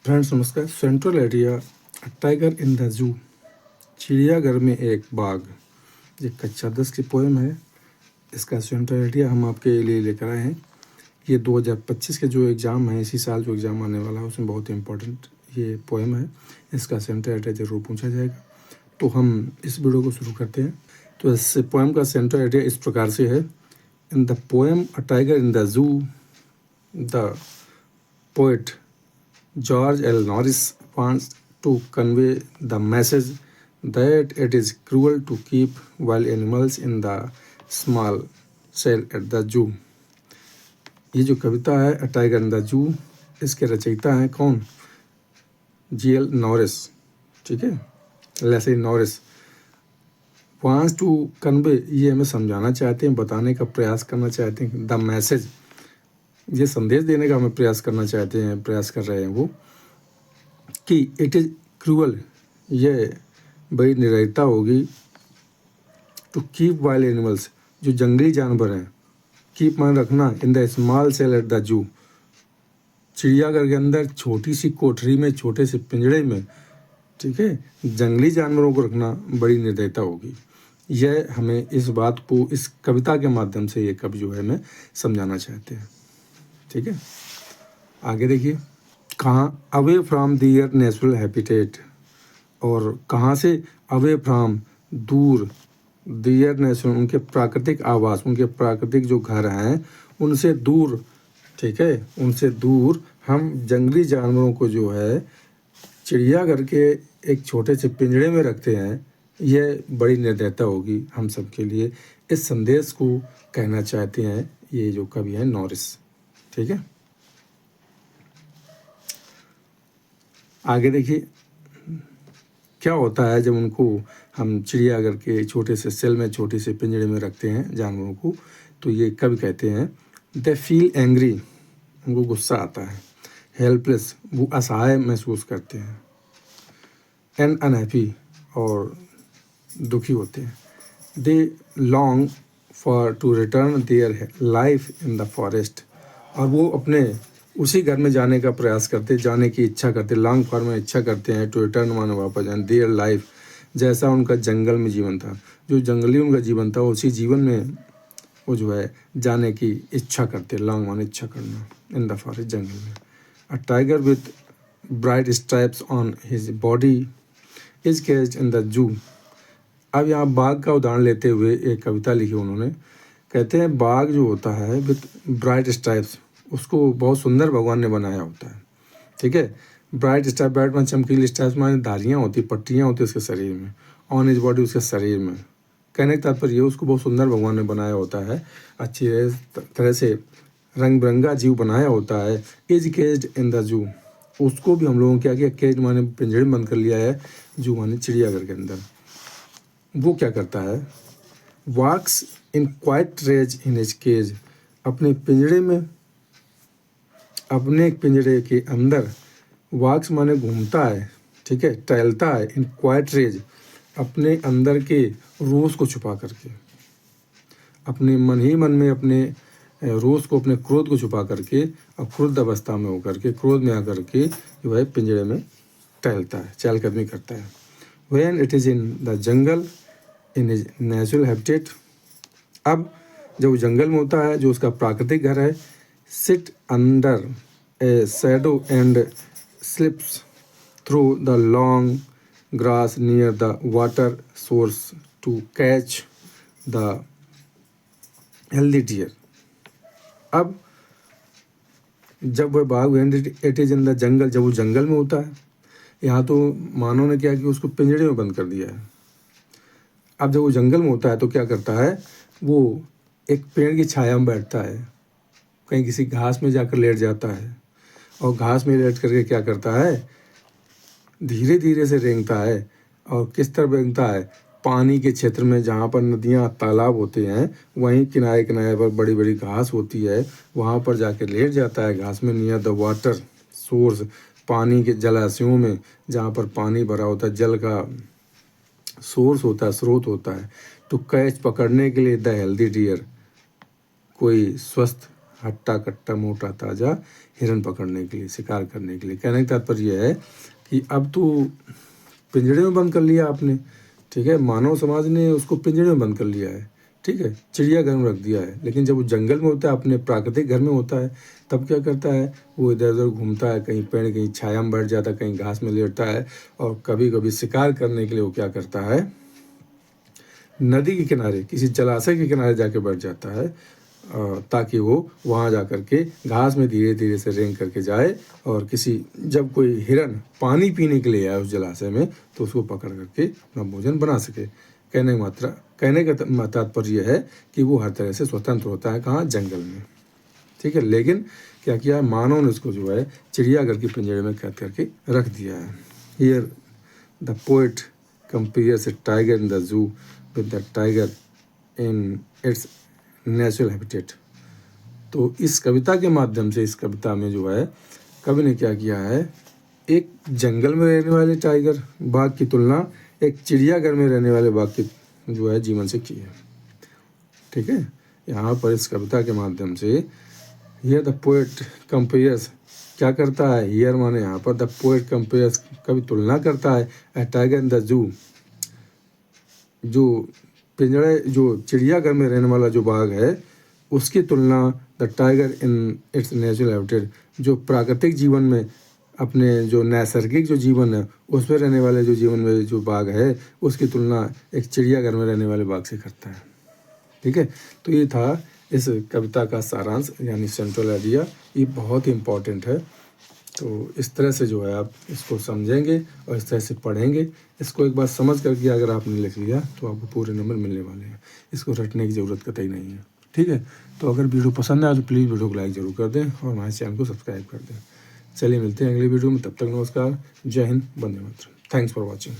Friends नमस्कार। Central area tiger in the zoo, चिड़ियाघर में एक बाघ, ये कक्षा 10 की पोएम है। इसका सेंट्रल एरिया हम आपके लिए लेकर आए हैं। ये 2025 के जो एग्ज़ाम है, इसी साल जो एग्ज़ाम आने वाला है उसमें बहुत इंपॉर्टेंट ये पोएम है। इसका सेंट्रल एरिया ज़रूर पूछा जाएगा। तो हम इस वीडियो को शुरू करते हैं। तो इस पोएम का सेंट्रल एरिया इस प्रकार से है। In the poem a tiger in the zoo, the poet George L. Norris wants to convey the message that it is cruel to keep wild animals in the small cell at the zoo. ये जो कविता है a tiger in the zoo, इसके रचयिता हैं कौन? G.L. Norris, ठीक है, Leslie Norris. Wants to convey, ये हमें समझाना चाहते हैं, बताने का प्रयास करना चाहते हैं। द मैसेज, ये संदेश देने का हमें प्रयास करना चाहते हैं, प्रयास कर रहे हैं वो, कि इट इज़ क्रूअल, ये बड़ी निर्दयता होगी, टू कीप वाइल्ड एनिमल्स, जो जंगली जानवर हैं, कीप मान रखना, in the small cell at the zoo, चिड़ियाघर के अंदर छोटी सी कोठरी में, छोटे से पिंजड़े में, ठीक है, जंगली जानवरों को रखना बड़ी निर्दयता होगी। यह हमें इस बात को इस कविता के माध्यम से ये कवि जो है हमें समझाना चाहते हैं, ठीक है। आगे देखिए, कहाँ away from their natural habitat, और कहाँ से अवे फ्रॉम, दूर, दियर नेचुरल, उनके प्राकृतिक आवास, उनके प्राकृतिक जो घर हैं उनसे दूर, ठीक है, उनसे दूर हम जंगली जानवरों को जो है चिड़ियाघर के एक छोटे से पिंजड़े में रखते हैं। यह बड़ी निर्दयता होगी हम सब के लिए। इस संदेश को कहना चाहते हैं ये जो कवि हैं नॉरिस, ठीक है। आगे देखिए, क्या होता है जब उनको हम चिड़ियाघर के छोटे से सेल में, छोटे से पिंजड़े में रखते हैं जानवरों को। तो ये कवि कहते हैं, दे फील एंग्री, उनको गुस्सा आता है, हेल्पलेस, वो असहाय महसूस करते हैं, एंड अनहैप्पी, और दुखी होते हैं, they long for to return their life in the forest, और वो अपने उसी घर में जाने का प्रयास करते, जाने की इच्छा करते, लॉन्ग फॉर में इच्छा करते हैं, टू रिटर्न माने वापस जाए, देयर लाइफ, जैसा उनका जंगल में जीवन था, जो जंगली उनका जीवन था, उसी जीवन में वो जो है जाने की इच्छा करते, लॉन्ग माने इच्छा करना, इन द फॉरेस्ट, जंगल में। A tiger with bright stripes on his body is caged in the zoo. अब यहाँ बाघ का उदाहरण लेते हुए एक कविता लिखी उन्होंने। कहते हैं बाघ जो होता है विथ ब्राइट स्ट्राइप्स, उसको बहुत सुंदर भगवान ने बनाया होता है, ठीक है। ब्राइट स्ट्राइप, ब्राइट में चमकीली स्ट्राइप्स माने धारियाँ होती, पट्टियाँ होती उसके शरीर में, ऑन हिज बॉडी, उसके शरीर में। कहने का तात्पर्य ये, उसको बहुत सुंदर भगवान ने बनाया होता है, अच्छी तरह से रंग बिरंगा जीव बनाया होता है। Is caged in the zoo, उसको भी हम लोगों ने क्या किया, केज माने पिंजरे में बंद कर लिया है, जू माने चिड़ियाघर के अंदर। वो क्या करता है, walks in quite rage in his cage, अपने पिंजरे में, अपने पिंजरे के अंदर, वॉक्स माने घूमता है, ठीक है, टहलता है, इन क्वाइट रेज, अपने अंदर के रोष को छुपा करके, अपने मन ही मन में अपने रोष को, अपने क्रोध को छुपा करके, और क्रोध अवस्था में होकर के, क्रोध में आकर के जो है पिंजरे में टहलता है, चहलकदमी करता है। When it is in the jungle in his natural habitat, अब जब वो जंगल में होता है, जो उसका प्राकृतिक घर है, sit under a shadow and slips through the long grass near the water source to catch the healthy deer. अब जब वह बाघ it is in the jungle, जब वो जंगल में होता है, यहाँ तो मानव ने क्या कि उसको पिंजरे में बंद कर दिया है। अब जब वो जंगल में होता है तो क्या करता है, वो एक पेड़ की छाया में बैठता है, कहीं किसी घास में जाकर लेट जाता है, और घास में लेट करके क्या करता है, धीरे धीरे से रेंगता है। और किस तरह रेंगता है, पानी के क्षेत्र में, जहाँ पर नदियाँ, तालाब होते हैं, वहीं किनारे किनारे पर बड़ी बड़ी घास होती है, वहाँ पर जाकर लेट जाता है घास में, नियर द वाटर सोर्स, पानी के जलाशयों में, जहाँ पर पानी भरा होता है, जल का सोर्स होता है, स्रोत होता है, टू कैच, पकड़ने के लिए, द हेल्दी डियर, कोई स्वस्थ हट्टा कट्टा मोटा ताज़ा हिरन पकड़ने के लिए, शिकार करने के लिए। कहने का तात्पर्य यह है कि अब तो पिंजड़े में बंद कर लिया आपने, ठीक है, मानव समाज ने उसको पिंजड़े में बंद कर लिया है, ठीक है, चिड़ियाघर में रख दिया है। लेकिन जब वो जंगल में होता है, अपने प्राकृतिक घर में होता है, तब क्या करता है, वो इधर उधर घूमता है, कहीं पेड़ कहीं छाया में बैठ जाता है, कहीं घास में लेटता है, और कभी कभी शिकार करने के लिए वो क्या करता है, नदी के किनारे, किसी जलाशय के किनारे जाके बैठ जाता है, ताकि वो वहाँ जा कर के घास में धीरे धीरे से रेंग करके जाए, और जब कोई हिरन पानी पीने के लिए आए उस जलाशय में, तो उसको पकड़ करके अपना भोजन बना सके। कहने का तात्पर्य है कि वो हर तरह से स्वतंत्र होता है, कहाँ, जंगल में, ठीक है। लेकिन क्या किया, मानव ने उसको जो है चिड़ियाघर के पिंजरे में कैद करके रख दिया है। Here the poet compares A tiger in the zoo with the tiger in its natural habitat. तो इस कविता के माध्यम से, इस कविता में जो है कवि ने क्या किया है, एक जंगल में रहने वाले टाइगर बाघ की तुलना एक चिड़ियाघर में रहने वाले बाघ की जो है जीवन से की है, ठीक है। यहाँ पर इस कविता के माध्यम से हियर द पोएट कंपेयर्स क्या करता है, हियर माने यहाँ पर, द पोएट कंपेयर्स कवि तुलना करता है ए टाइगर इन द जू, जो चिड़ियाघर में रहने वाला जो बाघ है उसकी तुलना the tiger in its natural habitat, जो प्राकृतिक जीवन में, अपने जो नैसर्गिक जो जीवन है उस पर रहने वाले जो जीवन में जो बाघ है, उसकी तुलना एक चिड़ियाघर में रहने वाले बाघ से करता है, ठीक है। तो ये था इस कविता का सारांश, यानी सेंट्रल आइडिया। ये बहुत ही इम्पॉर्टेंट है। तो इस तरह से जो है आप इसको समझेंगे और इस तरह से पढ़ेंगे। इसको एक बार समझ करके अगर आपने लिख लिया तो आपको पूरे नंबर मिलने वाले हैं। इसको रटने की ज़रूरत कतई नहीं है, ठीक है। तो अगर वीडियो पसंद आए तो प्लीज़ वीडियो को लाइक ज़रूर कर दें और हमारे चैनल को सब्सक्राइब कर दें। चलिए मिलते हैं अगली वीडियो में, तब तक नमस्कार, जय हिंद, वंदे मातरम। Thanks for watching.